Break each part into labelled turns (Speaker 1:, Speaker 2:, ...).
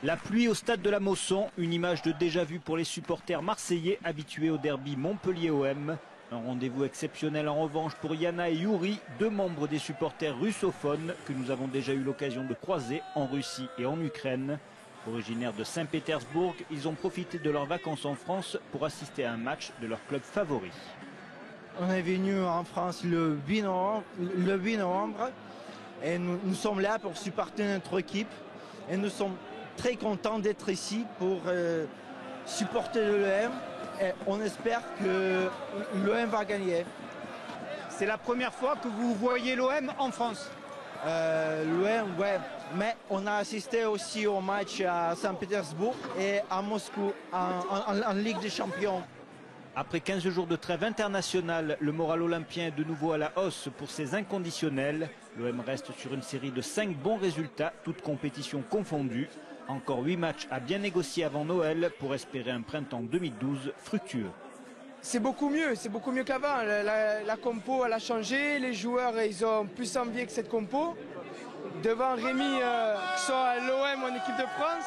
Speaker 1: La pluie au stade de la Mosson, une image de déjà-vu pour les supporters marseillais habitués au derby Montpellier-OM. Un rendez-vous exceptionnel en revanche pour Yana et Yuri, deux membres des supporters russophones que nous avons déjà eu l'occasion de croiser en Russie et en Ukraine. Originaires de Saint-Pétersbourg, ils ont profité de leurs vacances en France pour assister à un match de leur club favori.
Speaker 2: On est venu en France le 8 novembre et nous sommes là pour supporter notre équipe et nous sommes très content d'être ici pour supporter l'OM et on espère que l'OM va gagner.
Speaker 3: C'est la première fois que vous voyez l'OM en France?
Speaker 2: L'OM, ouais, mais on a assisté aussi au match à Saint-Pétersbourg et à Moscou en Ligue des Champions.
Speaker 1: Après 15 jours de trêve internationale, le moral olympien est de nouveau à la hausse pour ses inconditionnels. L'OM reste sur une série de 5 bons résultats, toutes compétitions confondues. Encore 8 matchs à bien négocier avant Noël pour espérer un printemps 2012 fructueux.
Speaker 4: C'est beaucoup mieux qu'avant. La compo elle a changé, les joueurs ils ont plus envie que cette compo. Devant Rémi, qui soit à l'OM ou en équipe de France,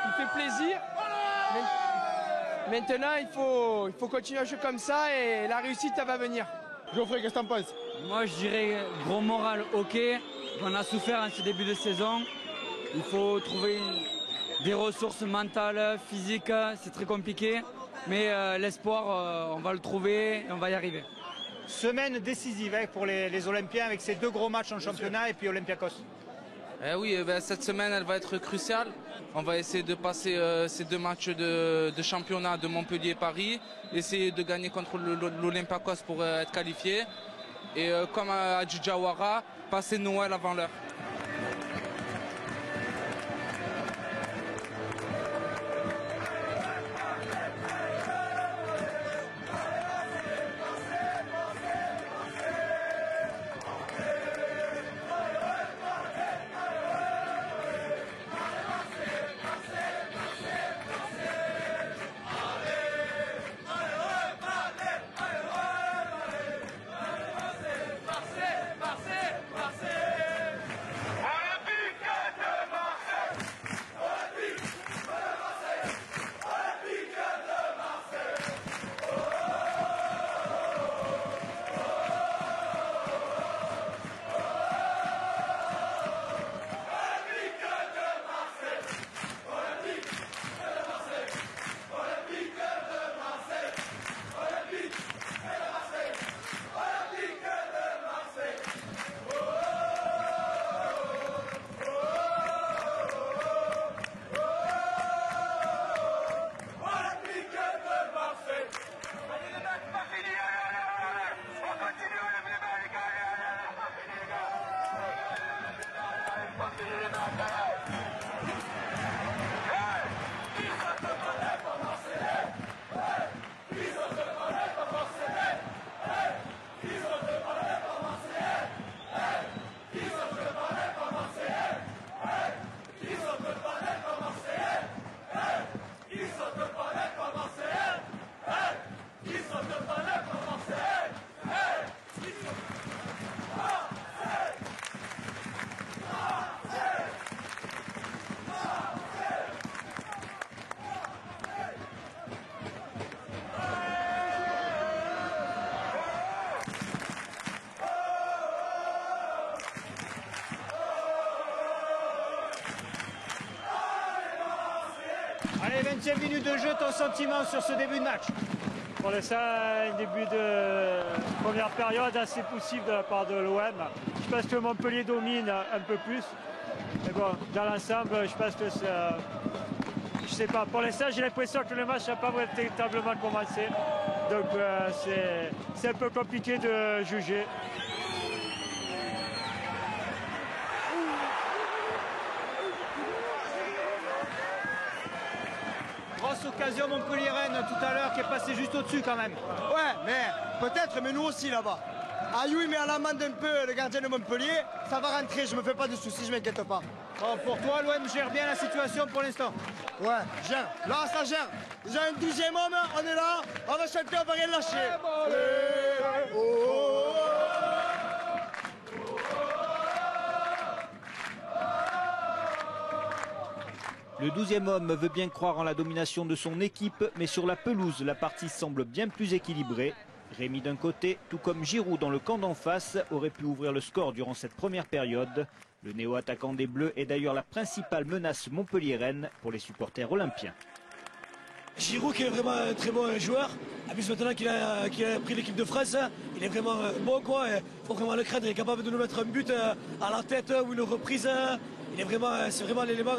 Speaker 4: il fait plaisir. Maintenant il faut continuer à jouer comme ça et la réussite elle va venir.
Speaker 5: Geoffrey, qu'est-ce que t'en penses?
Speaker 6: Moi je dirais gros moral, ok. On a souffert en ce début de saison. Il faut trouver des ressources mentales, physiques, c'est très compliqué. Mais l'espoir, on va le trouver et on va y arriver.
Speaker 3: Semaine décisive pour les Olympiens avec ces 2 gros matchs en championnat et puis Olympiakos.
Speaker 7: Oui, cette semaine elle va être cruciale. On va essayer de passer ces 2 matchs de championnat de Montpellier et Paris. Essayer de gagner contre l'Olympiakos pour être qualifié. Et comme a dit Diawara, passer Noël avant l'heure.
Speaker 3: Allez, 20e minute de jeu, ton sentiment sur ce début de match?
Speaker 8: Pour l'instant, un début de première période assez poussif de la part de l'OM. Je pense que Montpellier domine un peu plus. Mais bon, dans l'ensemble, je pense que ça... Je sais pas, pour l'instant, j'ai l'impression que le match n'a pas véritablement commencé. Donc c'est un peu compliqué de juger.
Speaker 3: Grosse occasion Montpellier-Rennes tout à l'heure qui est passé juste au-dessus quand même.
Speaker 5: Ouais, mais peut-être, mais nous aussi là-bas. Ayou il met à l'amende un peu le gardien de Montpellier, ça va rentrer, je me fais pas de soucis, je m'inquiète pas.
Speaker 3: Bon, pour toi, l'OM gère bien la situation pour l'instant.
Speaker 5: Ouais, gère, là ça gère. Déjà un 12e homme, on est là, on va chanter, on va rien lâcher.
Speaker 1: Le 12e homme veut bien croire en la domination de son équipe, mais sur la pelouse, la partie semble bien plus équilibrée. Rémi d'un côté, tout comme Giroud dans le camp d'en face, aurait pu ouvrir le score durant cette première période. Le néo-attaquant des Bleus est d'ailleurs la principale menace Montpellier-Rennes pour les supporters olympiens.
Speaker 9: Giroud qui est vraiment un très bon joueur. En plus maintenant qu'il a pris l'équipe de France, il est vraiment bon quoi. Il faut vraiment le craindre, il est capable de nous mettre un but à la tête ou une reprise. C'est vraiment l'élément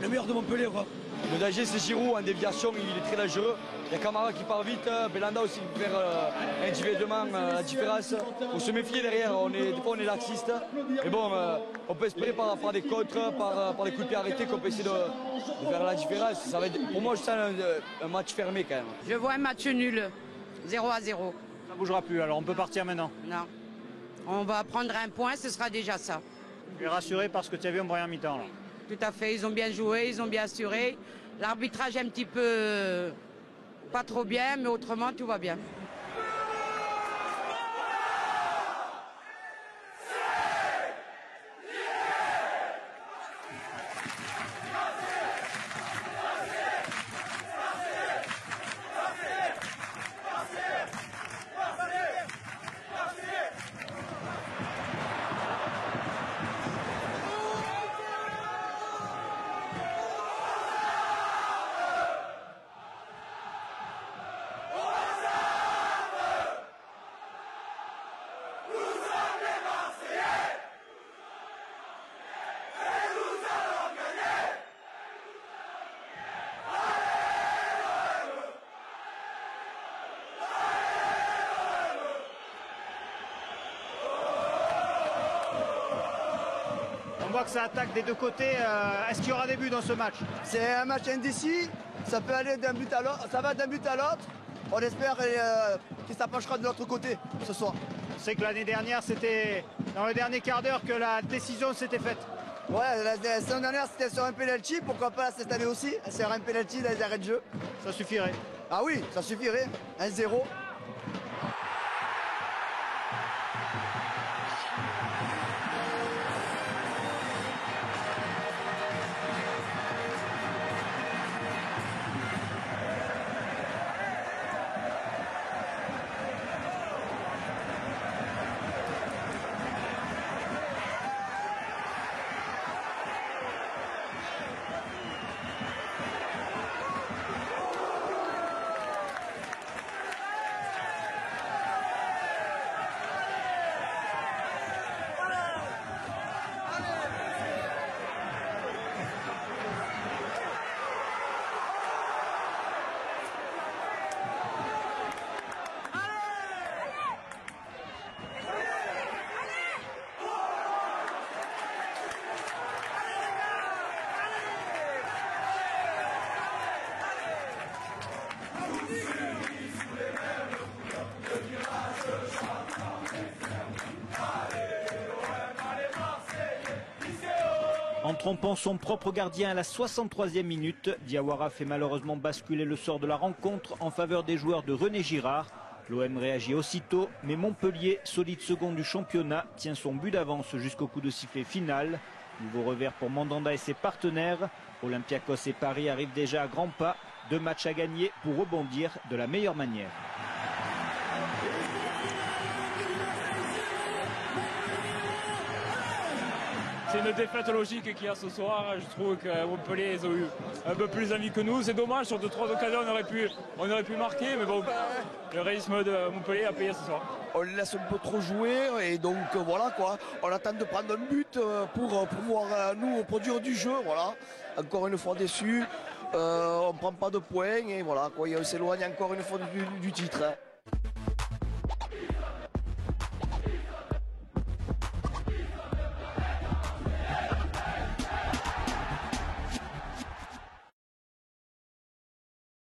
Speaker 9: le meilleur de Montpellier quoi.
Speaker 10: Le danger c'est Giroud en déviation, il est très dangereux. Il y a Camara qui part vite, Belanda aussi peut faire individuellement la différence. Il faut se méfier derrière, des fois on est laxiste. Mais bon, on peut espérer par des contres, par des coups de pied arrêtés qu'on peut essayer de faire la différence. Ça va être, pour moi je sens un match fermé quand même.
Speaker 11: Je vois un match nul, 0-0.
Speaker 3: Ça bougera plus, alors on peut partir maintenant.
Speaker 11: Non, on va prendre un point, ce sera déjà ça.
Speaker 3: Tu es rassuré parce que tu as vu en première mi-temps là.
Speaker 11: Tout à fait, ils ont bien joué, ils ont bien assuré. L'arbitrage est un petit peu pas trop bien, mais autrement tout va bien.
Speaker 3: On voit que ça attaque des deux côtés. Est-ce qu'il y aura des buts dans ce match?
Speaker 5: C'est un match indécis, ça peut aller d'un but à l'autre, ça va d'un but à l'autre. On espère qu'il s'approchera de l'autre côté ce soir.
Speaker 3: On sait que l'année dernière, c'était dans le dernier quart d'heure que la décision s'était faite.
Speaker 5: Ouais, la saison dernière c'était sur un penalty, pourquoi pas cette année aussi, sur un penalty dans les arrêts de jeu.
Speaker 3: Ça suffirait.
Speaker 5: Ah oui, ça suffirait, 1-0.
Speaker 1: En trompant son propre gardien à la 63e minute, Diawara fait malheureusement basculer le sort de la rencontre en faveur des joueurs de René Girard. L'OM réagit aussitôt, mais Montpellier, solide second du championnat, tient son but d'avance jusqu'au coup de sifflet final. Nouveau revers pour Mandanda et ses partenaires. Olympiakos et Paris arrivent déjà à grands pas. 2 matchs à gagner pour rebondir de la meilleure manière.
Speaker 12: C'est une défaite logique qu'il y a ce soir. Je trouve que Montpellier ils ont eu un peu plus envie que nous. C'est dommage, sur 2-3 occasions on aurait pu marquer, mais bon, le réalisme de Montpellier a payé ce soir.
Speaker 9: On les laisse un peu trop jouer et donc voilà quoi. On attend de prendre un but pour pouvoir nous produire du jeu. Voilà. Encore une fois déçu. On ne prend pas de points et voilà quoi. On s'éloigne encore une fois du titre.